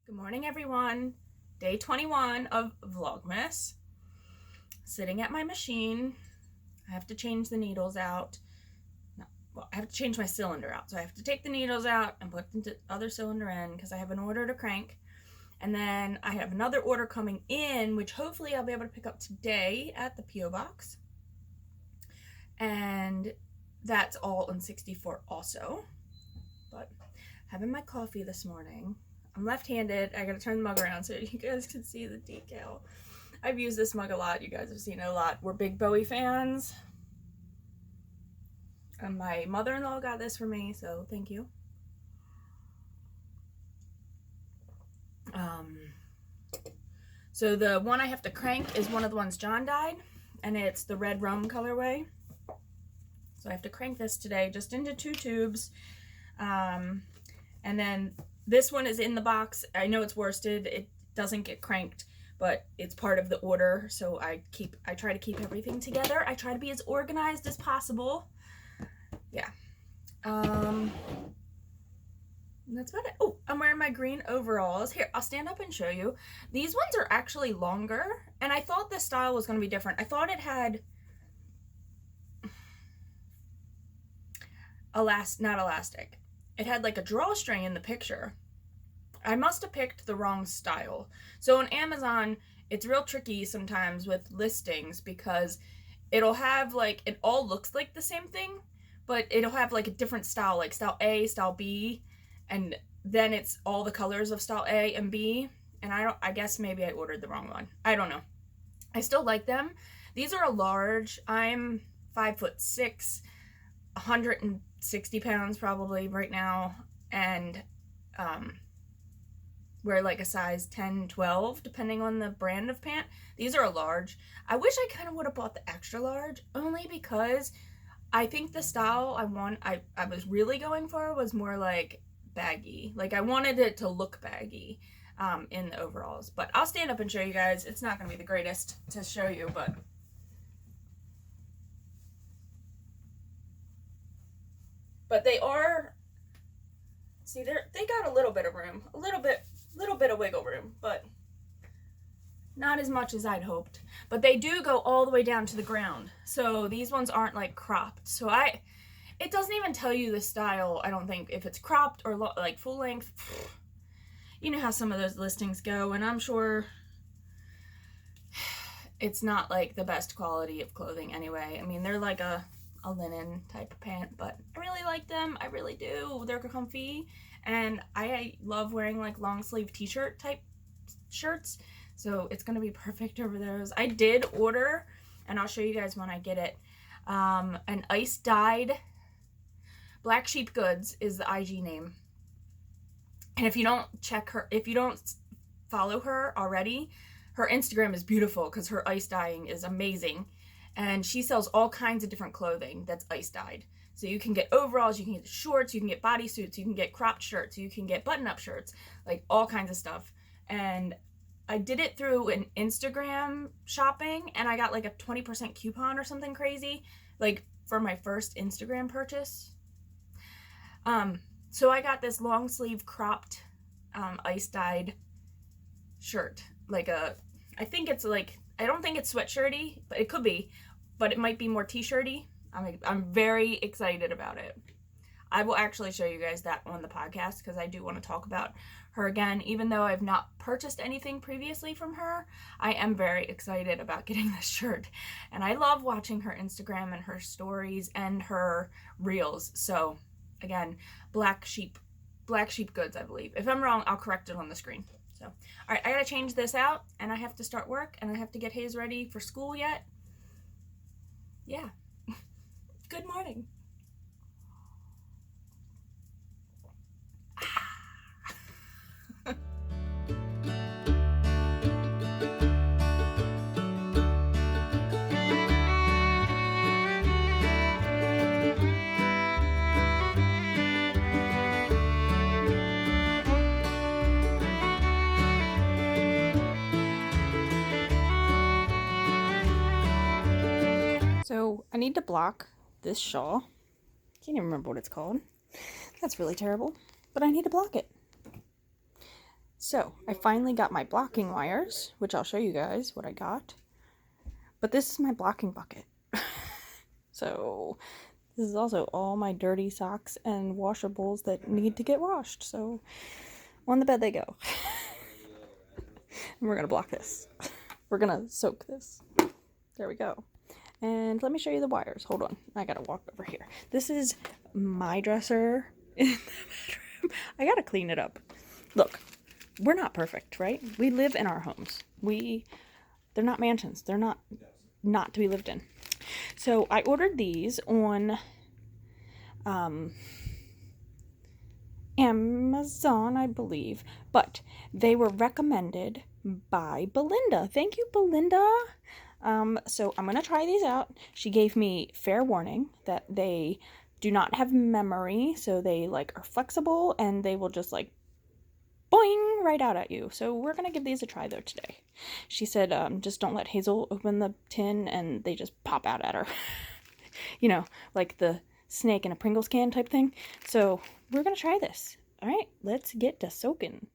Good morning, everyone. Day 21 of Vlogmas. Sitting at my machine. I have to change the needles out. I have to change my cylinder out. So I have to take the needles out and put the other cylinder in because I have an order to crank. And then I have another order coming in, which hopefully I'll be able to pick up today at the P.O. Box. And that's all in 64 also. But having my coffee this morning. I'm left-handed. I gotta turn the mug around so you guys can see the decal. I've used this mug a lot. You guys have seen it a lot. We're big Bowie fans. And my mother-in-law got this for me, so thank you. So the one I have to crank is one of the ones John dyed, and it's the red rum colorway. So I have to crank this today just into 2 tubes. And then this one is in the box. I know it's worsted. It doesn't get cranked, but it's part of the order. So I try to keep everything together. I try to be as organized as possible. Yeah. That's about it. Oh, I'm wearing my green overalls. Here, I'll stand up and show you. These ones are actually longer, and I thought this style was going to be different. I thought it had not elastic. It had like a drawstring in the picture. I must have picked the wrong style. So on Amazon, it's real tricky sometimes with listings because it'll have like, it all looks like the same thing, but it'll have like a different style, like style A, style B, and then it's all the colors of style A and B. And I guess maybe I ordered the wrong one. I don't know. I still like them. These are a large. I'm 5'6", 160 pounds probably right now, and wear like a size 10, 12, depending on the brand of pant. These are a large. I wish I kind of would have bought the extra large, only because I think the style I was really going for was more like baggy. Like I wanted it to look baggy in the overalls. But I'll stand up and show you guys. It's not going to be the greatest to show you, but they are, see, they got a little bit of room, a little bit of wiggle room, but not as much as I'd hoped. But they do go all the way down to the ground. So these ones aren't like cropped. So it doesn't even tell you the style, I don't think, if it's cropped or like full length. You know how some of those listings go, and I'm sure it's not like the best quality of clothing anyway. I mean, they're like a linen type of pant, but I really like them. I really do. They're comfy, and I love wearing like long sleeve t-shirt type shirts, so it's gonna be perfect over those. I did order, and I'll show you guys when I get it, an ice dyed Black Sheep Goods is the IG name. And if you don't follow her already, her Instagram is beautiful because her ice dyeing is amazing. And she sells all kinds of different clothing that's ice dyed. So you can get overalls, you can get shorts, you can get bodysuits, you can get cropped shirts, you can get button-up shirts, like all kinds of stuff. And I did it through an Instagram shopping, and I got like a 20% coupon or something crazy, like for my first Instagram purchase. So I got this long sleeve cropped ice dyed shirt, like I think it's like, I don't think it's sweatshirty, but it could be, but it might be more t-shirty. I'm very excited about it. I will actually show you guys that on the podcast because I do want to talk about her again. Even though I've not purchased anything previously from her, I am very excited about getting this shirt. And I love watching her Instagram and her stories and her reels. So again, Black Sheep Goods, I believe. If I'm wrong, I'll correct it on the screen. So, all right, I gotta change this out, and I have to start work, and I have to get Hayes ready for school yet. Yeah. Good morning. So I need to block this shawl. Can't even remember what it's called. That's really terrible, but I need to block it. So I finally got my blocking wires, which I'll show you guys what I got. But this is my blocking bucket. So this is also all my dirty socks and washables that need to get washed. So on the bed they go. And we're gonna block this. We're gonna soak this. There we go. And let me show you the wires. Hold on. I gotta walk over here. This is my dresser in the bedroom. I gotta clean it up. Look, we're not perfect, right? We live in our homes. They're not mansions. They're not to be lived in. So I ordered these on Amazon, I believe, but they were recommended by Belinda. Thank you, Belinda. So I'm gonna try these out. She gave me fair warning that they do not have memory, so they like are flexible and they will just like boing right out at you. So we're gonna give these a try though today. She said just don't let Hazel open the tin and they just pop out at her. You know, like the snake in a Pringles can type thing. So we're gonna try this. All right, let's get to soaking.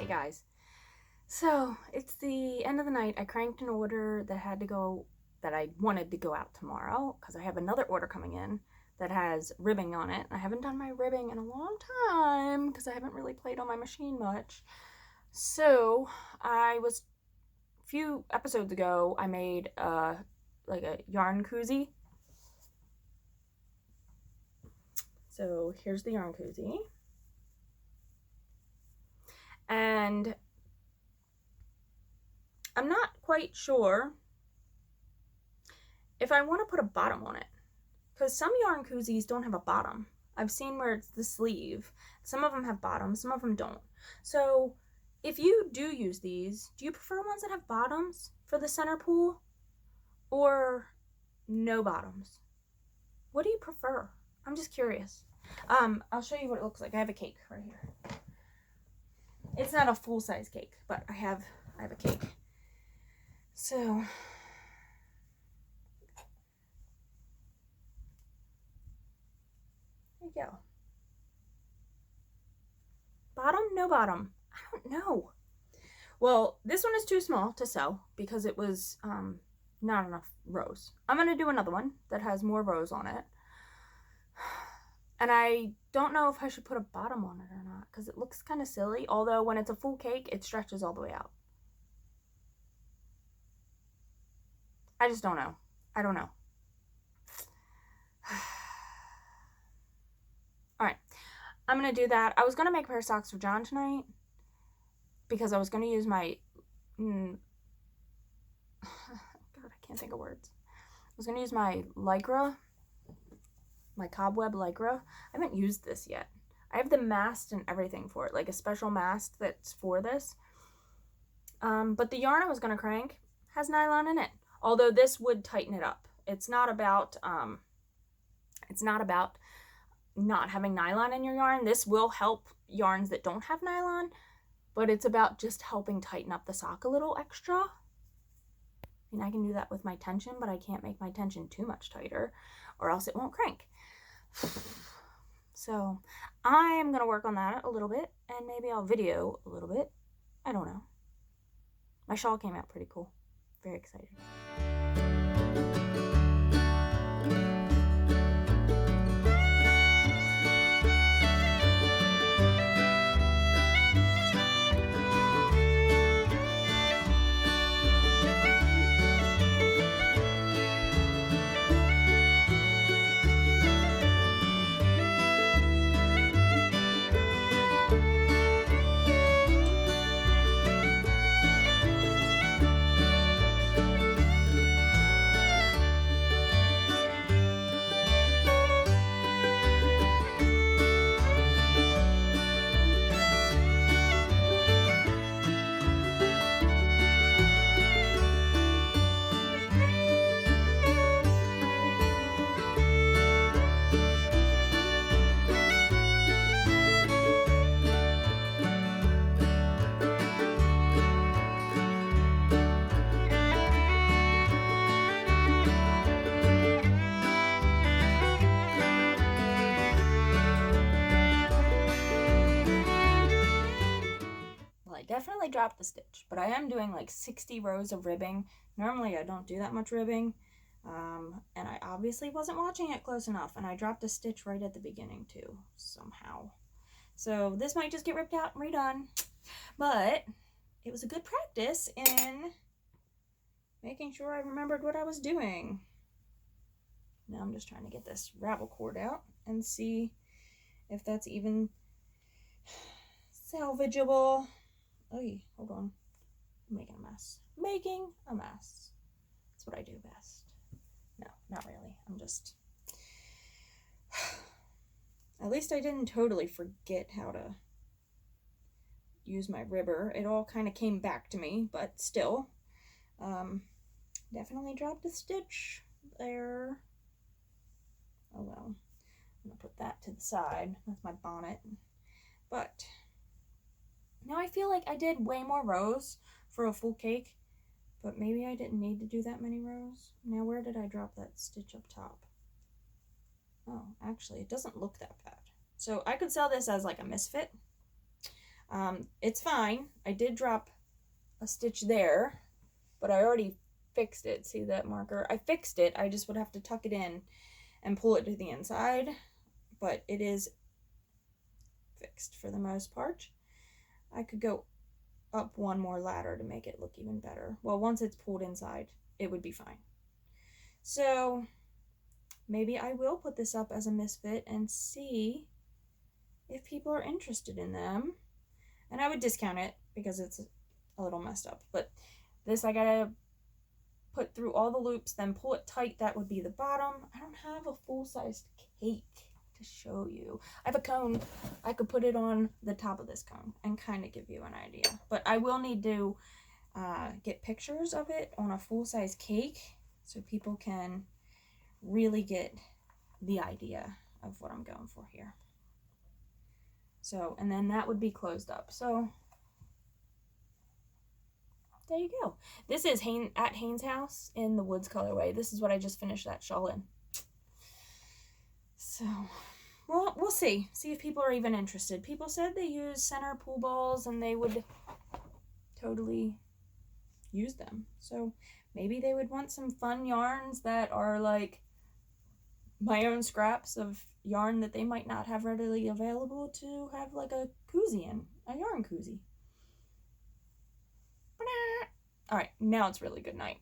Guys, so it's the end of the night. I cranked an order that I wanted to go out tomorrow because I have another order coming in that has ribbing on it. I haven't done my ribbing in a long time because I haven't really played on my machine much. So a few episodes ago I made like a yarn koozie. So here's the yarn koozie. And I'm not quite sure if I want to put a bottom on it, because some yarn koozies don't have a bottom. I've seen where it's the sleeve. Some of them have bottoms, some of them don't. So if you do use these, do you prefer ones that have bottoms for the center pool or no bottoms? What do you prefer? I'm just curious. I'll show you what it looks like. I have a cake right here. It's not a full-size cake, but I have a cake. So there you go. Bottom, no bottom. I don't know. Well, this one is too small to sew because it was not enough rows. I'm going to do another one that has more rows on it. And I don't know if I should put a bottom on it or not because it looks kind of silly. Although when it's a full cake, it stretches all the way out. I just don't know. I don't know. All right. I'm going to do that. I was going to make a pair of socks for John tonight because I was going to use my... God, I can't think of words. I was going to use my Lycra, my cobweb Lycra. I haven't used this yet. I have the mast and everything for it, like a special mast that's for this. But the yarn I was going to crank has nylon in it. Although this would tighten it up. It's not about not having nylon in your yarn. This will help yarns that don't have nylon, but it's about just helping tighten up the sock a little extra. I mean, I can do that with my tension, but I can't make my tension too much tighter or else it won't crank. So I am going to work on that a little bit and maybe I'll video a little bit. I don't know. My shawl came out pretty cool. Very excited. Definitely dropped the stitch, but I am doing like 60 rows of ribbing. Normally I don't do that much ribbing, and I obviously wasn't watching it close enough, and I dropped a stitch right at the beginning too, somehow. So this might just get ripped out and redone, but it was a good practice in making sure I remembered what I was doing. Now I'm just trying to get this ravel cord out and see if that's even salvageable. Oh, hold on. I'm making a mess. Making a mess. That's what I do best. No, not really. I'm just... At least I didn't totally forget how to use my ribber. It all kind of came back to me, but still. Definitely dropped a stitch there. Oh well. I'm going to put that to the side. That's my bonnet. But... now I feel like I did way more rows for a full cake, but maybe I didn't need to do that many rows. Now where did I drop that stitch up top? Oh, actually it doesn't look that bad. So I could sell this as like a misfit. It's fine. I did drop a stitch there, but I already fixed it. See that marker? I fixed it. I just would have to tuck it in and pull it to the inside, but it is fixed for the most part. I could go up one more ladder to make it look even better. Well, once it's pulled inside, it would be fine. So maybe I will put this up as a misfit and see if people are interested in them. And I would discount it because it's a little messed up. But this I gotta put through all the loops, then pull it tight. That would be the bottom. I don't have a full-sized cake to show you. I have a cone. I could put it on the top of this cone and kind of give you an idea. But I will need to get pictures of it on a full-size cake so people can really get the idea of what I'm going for here. So, and then that would be closed up. So there you go. This is at Haynes' house in the Woods colorway. This is what I just finished that shawl in. So, well, we'll see. See if people are even interested. People said they use center pool balls and they would totally use them. So maybe they would want some fun yarns that are like my own scraps of yarn that they might not have readily available to have like a koozie in, a yarn koozie. All right, now it's really good night.